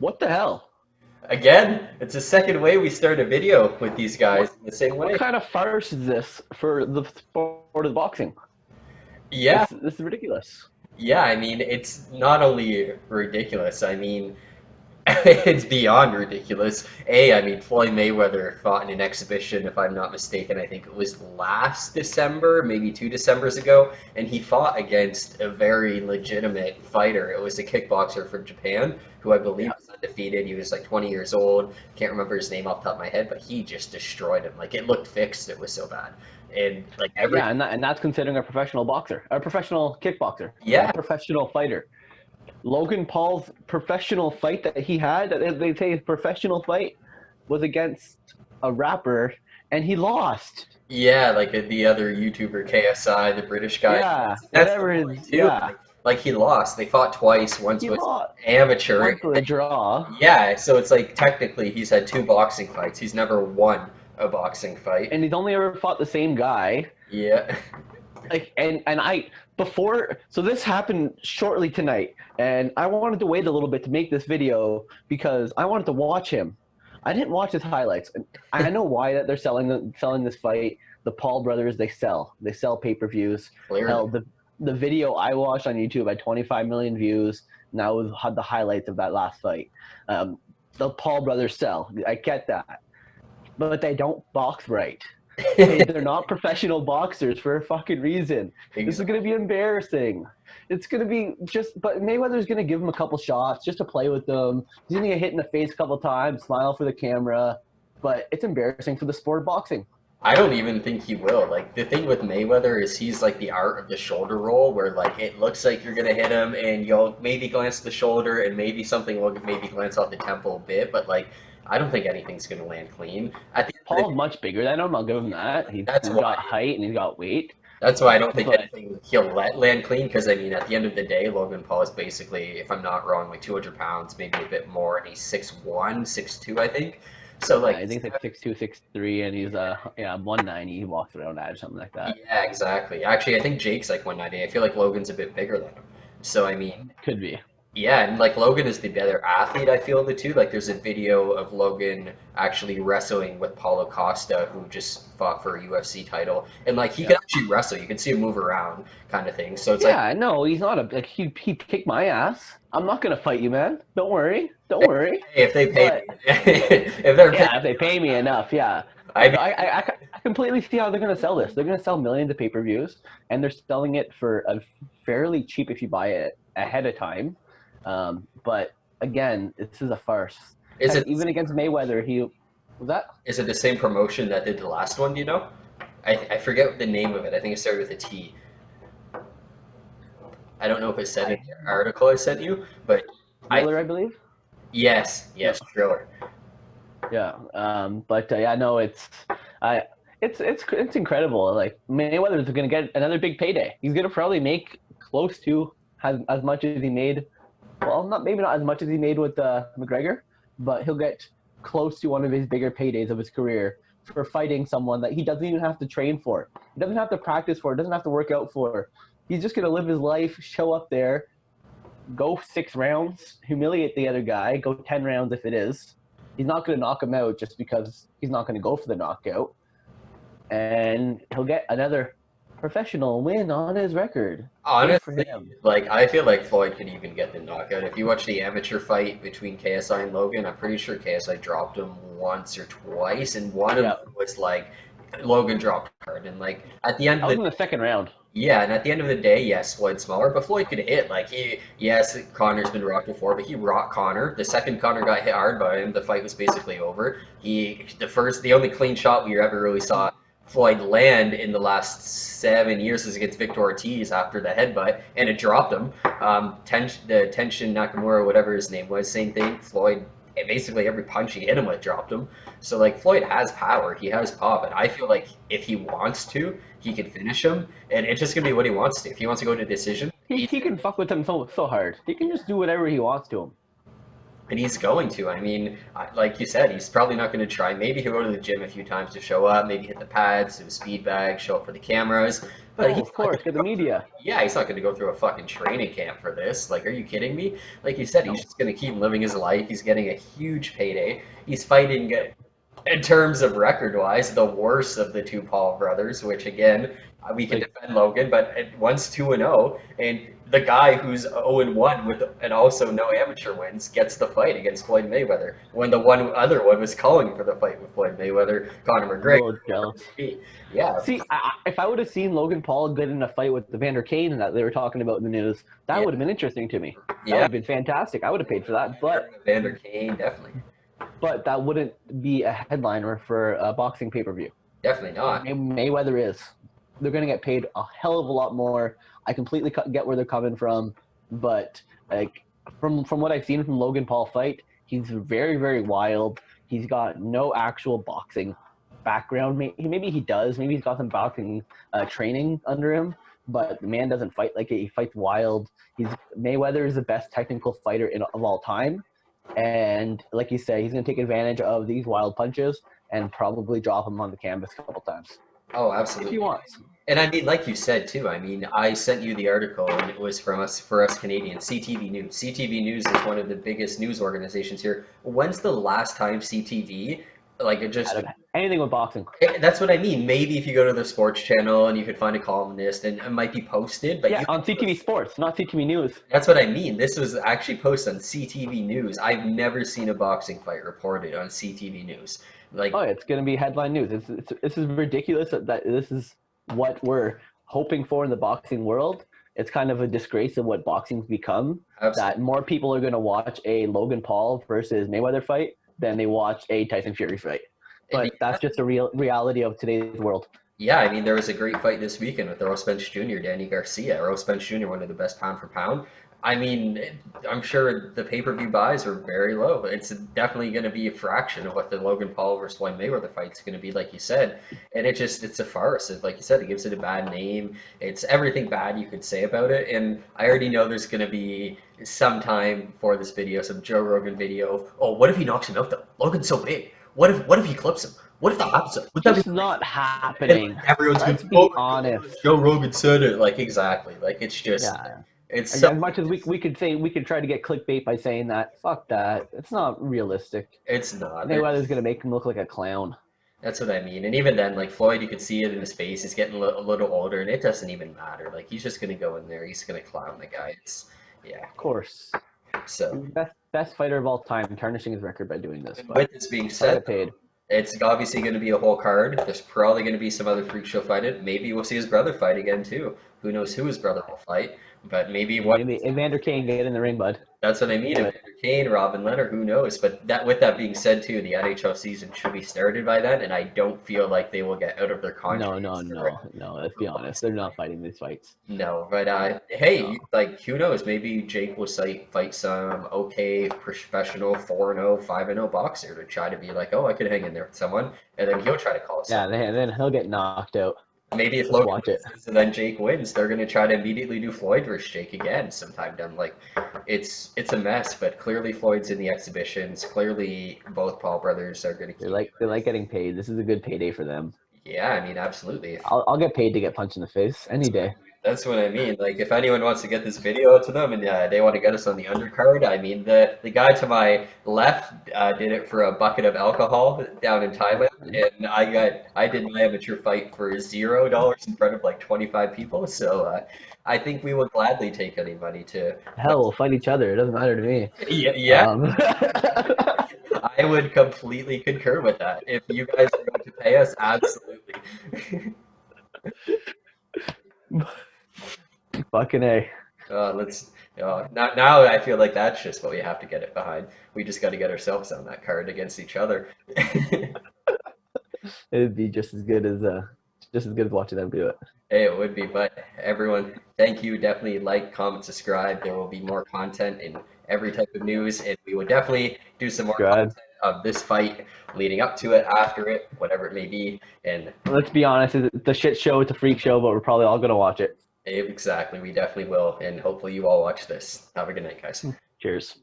What the hell? Again, it's the second way we start a video with these guys What in the same what way. kind of farce is this for the sport of boxing? Yeah, This is ridiculous. yeah, I mean, it's not only ridiculous, I mean, it's beyond ridiculous. I mean, Floyd Mayweather fought in an exhibition, if I'm not mistaken. I think it was last December, maybe 2 Decembers ago, and he fought against a very legitimate fighter. It was a kickboxer from Japan who I believe Yeah. was undefeated. He was like 20 years old. Can't remember his name off the top of my head, but he just destroyed him. Like it looked fixed. It was so bad. And like every Yeah, and that's considering a professional boxer, a professional kickboxer, a yeah, professional fighter. Logan Paul's professional fight that he had, that they say his professional fight, was against a rapper, and he lost. yeah, like the other YouTuber KSI, the British guy. Yeah, That's the whatever it point is. too. Yeah, Like he lost. They fought twice. Once he was lost. amateur. Once with a draw, Yeah, so it's like technically he's had two boxing fights. He's never won a boxing fight. and he's only ever fought the same guy. Yeah. Like, and I before, so this happened shortly tonight, and I wanted to wait a little bit to make this video because I wanted to watch him. I didn't watch his highlights. I know why that they're selling this fight. The Paul brothers, they sell pay-per-views. Clearly. Hell, the video I watched on YouTube had 25 million views. Now had the highlights of that last fight. The Paul brothers sell. I get that, but they don't box right. Okay, they're not professional boxers for a fucking reason. This is gonna Exactly. be embarrassing. It's gonna be just, but Mayweather's gonna give him a couple shots just to play with them. He's gonna get hit in the face a couple times, smile for the camera, but it's embarrassing for the sport of boxing. I don't even think he will. Like the thing with Mayweather is he's like the art of the shoulder roll, where like it looks like you're gonna hit him, and you'll maybe glance at the shoulder, and maybe something will maybe glance off the temple a bit, but like I don't think anything's gonna land clean. At the end of the Paul's day, much bigger than him. I'll give him that. that's He's why. got height and he's got weight, That's why I don't think but anything he'll let land clean. Because I mean, at the end of the day, Logan Paul is basically, if I'm not wrong, like 200 pounds, maybe a bit more, and he's 6'1", 6'2", I think. So like, I think it's like 6'2", 6'3", and he's 190. He walks around at or something like that. yeah, exactly. Actually, I think Jake's like 190. I feel like Logan's a bit bigger than him. So I mean, Could be. yeah, and like Logan is the better athlete, I feel, of the two. Like there's a video of Logan actually wrestling with Paulo Costa, who just fought for a UFC title, and like he Yeah. can actually wrestle. You can see him move around, kind of thing. So it's like, Yeah, no, he's not a like he kicked my ass. I'm not gonna fight you, man. Don't worry, don't worry. hey, if they pay But me, if they're paying, yeah, if they pay me enough, yeah. I mean, I completely see how they're gonna sell this. They're gonna sell millions of pay-per-views, and they're selling it for a fairly cheap if you buy it ahead of time. But again, this is a farce. is Heck, it even against Mayweather, he was that. is it the same promotion that did the last one? Do you know? I forget the name of it. I think it started with a T. I don't know if it said in I the article I sent you, but I Thriller, I believe. yes, Yeah. yes, Thriller. Yeah, but yeah, no, I, it's incredible. Like Mayweather's going to get another big payday. He's going to probably make close to as much as he made. Well, not maybe not as much as he made with McGregor, but he'll get close to one of his bigger paydays of his career for fighting someone that he doesn't even have to train for. He doesn't have to practice for. Doesn't have to work out for. He's just going to live his life, show up there, go 6 rounds, humiliate the other guy, go 10 rounds if it is. He's not going to knock him out just because he's not going to go for the knockout, and he'll get another professional win on his record. Good for Honestly, him. like I feel like Floyd could even get the knockout. If you watch the amateur fight between KSI and Logan, I'm pretty sure KSI dropped him once or twice, and one of Yeah, them was like Logan dropped hard. And like at the end I of was the in the second round. yeah, and at the end of the day, yes, Floyd's smaller, but Floyd could hit. Like yes, Connor's been rocked before, but he rocked Connor. The second Connor got hit hard by him, the fight was basically over. The only clean shot we ever really saw Floyd land in the last 7 years is against Victor Ortiz after the headbutt, and it dropped him. The Tenshin Nakamura, whatever his name was, same thing. Floyd, basically every punch he hit him with dropped him. So like Floyd has power, he has pop, and I feel like if he wants to, he can finish him, and it's just gonna be what he wants to. If he wants to go to decision, He can fuck with him so hard. He can just do whatever he wants to him. And he's going to. I mean, like you said, he's probably not going to try. Maybe he'll go to the gym a few times to show up, maybe hit the pads, do a speed bag, show up for the cameras. But Oh, he's of not course, gonna get the go through, media. yeah, he's not going to go through a fucking training camp for this. Like, are you kidding me? Like you said, he's No. just going to keep living his life. He's getting a huge payday. He's fighting, in terms of record-wise, the worst of the two Paul brothers, which again, we can Like, defend Logan, but one's 2-0, and the guy who's 0-1 with and also no amateur wins gets the fight against Floyd Mayweather. When the other one was calling for the fight with Floyd Mayweather, Conor I'm a McGregor, little whatever jealous. it may be. Yeah, See, if I would have seen Logan Paul get in a fight with the Vander Kane that they were talking about in the news, that yeah, would have been interesting to me. That would yeah. have been fantastic. I would have paid for that, Vander Kane, definitely, that wouldn't be a headliner for a boxing pay per view. definitely not. Mayweather is. They're going to get paid a hell of a lot more. I completely get where they're coming from, but like from what I've seen from Logan Paul fight, he's very very wild. He's got no actual boxing background. Maybe he does. Maybe he's got some boxing training under him, but the man doesn't fight like it. He fights wild. Mayweather is the best technical fighter of all time, and like you say, he's going to take advantage of these wild punches and probably drop him on the canvas a couple times Oh, if he absolutely. wants. And I mean, like you said too, I mean, I sent you the article and it was from us, for us Canadians, CTV News. CTV News is one of the biggest news organizations here. When's the last time CTV, like it Out just, of anything with boxing. that's what I mean. Maybe if you go to the sports channel and you could find a columnist and it might be posted, but Yeah, you, on CTV Sports, not CTV News. that's what I mean. This was actually posted on CTV News. I've never seen a boxing fight reported on CTV News. Oh, Like, it's going to be headline news. This is ridiculous that this is what we're hoping for in the boxing world. It's kind of a disgrace of what boxing's become. absolutely. That more people are going to watch a Logan Paul versus Mayweather fight than they watch a Tyson Fury fight. But that's just a reality of today's world. Yeah, I mean, there was a great fight this weekend with Earl Spence Jr., Danny Garcia. Earl Spence Jr., one of the best pound for pound. I mean, I'm sure the pay-per-view buys are very low. It's definitely going to be a fraction of what the Logan Paul versus Floyd Mayweather fight's going to be, like you said. And it's a farce. Like you said, it gives it a bad name. It's everything bad you could say about it. And I already know there's going to be some time for this video, some Joe Rogan video. Oh, what if he knocks him out though? Logan's so big. What if he clips him? What if that happens? Would that be Just not and happening. like, everyone's going, Let's oh be my God, honest. Joe Rogan said it. Like exactly. Like it's just Yeah. it's so As much as we could say we could try to get clickbait by saying that, fuck that. It's not realistic. it's not. Mayweather's gonna make him look like a clown. That's what I mean. And even then, like Floyd, you can see it in his face. He's getting a little older, and it doesn't even matter. Like he's just gonna go in there. He's gonna clown the guy. It's yeah. Of course. So He's the best fighter of all time, tarnishing his record by doing this, but with this being gotta said, get paid. it's obviously going to be a whole card. There's probably going to be some other freak show fight it. Maybe we'll see his brother fight again too. Who knows who his brother will fight? But maybe one. Maybe Evander Kane get in the ring, bud. That's what I mean. Do If it. Kane, Robin Leonard, who knows? But that, with that being said, too, the NHL season should be started by then, and I don't feel like they will get out of their contracts. No. Let's be honest. They're not fighting these fights. No, but hey, No. like who knows? Maybe Jake will fight some okay professional 4-0, 5-0 boxer to try to be like, oh, I could hang in there with someone, and then he'll try to call us. Yeah, then he'll get knocked out. Maybe if Let's Logan watch it. loses and then Jake wins, they're gonna try to immediately do Floyd versus Jake again sometime down. Like, it's a mess. But clearly Floyd's in the exhibitions. Clearly both Paul brothers are gonna They keep. like getting paid. This is a good payday for them. Yeah, I mean, absolutely. I'll get paid to get punched in the face any day. That's what I mean. Like, if anyone wants to get this video to them and they want to get us on the undercard, I mean, the guy to my left did it for a bucket of alcohol down in Thailand, and I did my amateur fight for $0 in front of like 25 people. So I think we will gladly take any money to. Hell, we'll fight each other. It doesn't matter to me. Yeah, yeah. I would completely concur with that. If you guys are going to pay us, absolutely. Fucking A. Let's now I feel like that's just what we have to get it behind. We just got to get ourselves on that card against each other. It'd be just as good as watching them do it. It would be, but everyone, thank you. Definitely like, comment, subscribe. There will be more content in every type of news, and we will definitely do some more Subscribe. content of this fight leading up to it, after it, whatever it may be. And Let's be honest, it's a shit show, it's a freak show, but we're probably all gonna watch it. exactly, we definitely will. And hopefully you all watch this. Have a good night, guys. Cheers.